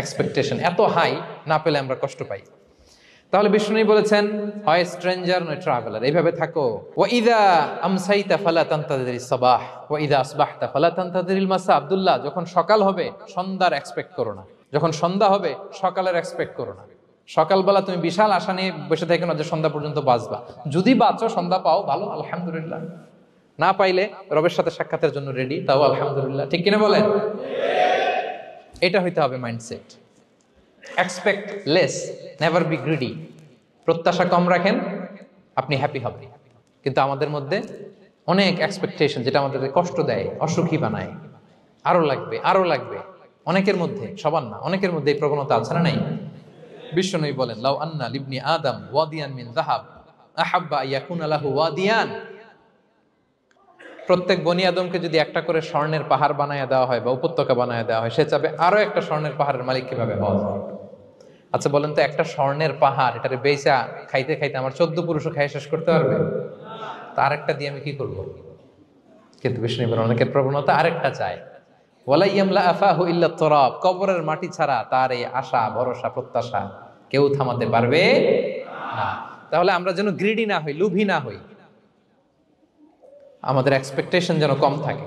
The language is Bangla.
এক্সপেকটেশন এত হাই, না পেলে আমরা কষ্ট পাই। তাহলে বিষ্ণু বলেছেন, হয় স্ট্রেঞ্জার নয় ট্রাভেলার, এইভাবে থাকো। ওয়াইদা আমসাইতা ফালা তানতাযিরিস সাবাহ ওয়াইদা আসবাহতা ফালা তানতাযিরিল মাসা। আব্দুল্লাহ, যখন সকাল হবে সন্ধ্যার এক্সপেক্ট করো না, যখন সন্ধ্যা হবে সকালের এক্সপেক্ট করো না। সকালবেলা তুমি বিশাল আশা নিয়ে বসে থেকো না যে সন্ধ্যা পর্যন্ত বাঁচবা। যদি বাঁচো, সন্ধ্যা পাও, ভালো, আলহামদুলিল্লাহ। না পাইলে রবের সাথে সাক্ষাতের জন্য রেডি, তাও আলহামদুলিল্লাহ। ঠিক কিনা বলেন? এটা হইতে হবে mindset. Expect less, never be greedy. প্রত্যাশা কম রাখেন, আপনি হ্যাপি হবেন। কিন্তু আমাদের মধ্যে অনেক এক্সপেকটেশন, যেটা আমাদের কষ্ট দেয়, অসুখী বানায়। আরো লাগবে, আরো লাগবে। অনেকের মধ্যে, সবার না, অনেকের মধ্যে এই প্রবণতা আছে না? নাই? বিশ্বনবী বলেন, লাউ আন্না লিবনি আদম ওয়াদিয়ান মিন যাহাব আহাব্বা ইয়াকুনা লাহু ওয়াদিয়ান। প্রত্যেক বনি আদমকে যদি একটা করে স্বর্ণের পাহাড় বানায় দেওয়া হয় বা উপত্যকা বানায় দেওয়া হয়, সে চাবে আরো একটা স্বর্ণের পাহাড়ের মালিক কিভাবে হওয়া যায়। আচ্ছা বলেন তো, একটা স্বর্ণের পাহাড়, এটারে বেচা খাইতে খাইতে আমার 14 পুরুষও খাই শেষ করতে পারবে? তার একটা দিয়ে আমি কি করব? কিন্তু বিষ্ণু অনেকের প্রবণতা আরেকটা চায়। ওয়ালা ইয়ামলা আফাহু ইল্লা তুরাব। কবরের মাটি ছাড়া তার এই আশা, ভরসা, প্রত্যাশা কেউ থামাতে পারবে না। তাহলে আমরা যেন গ্রিডি না হই, লোভী না হই, আমাদের এক্সপেকটেশন যেন কম থাকে।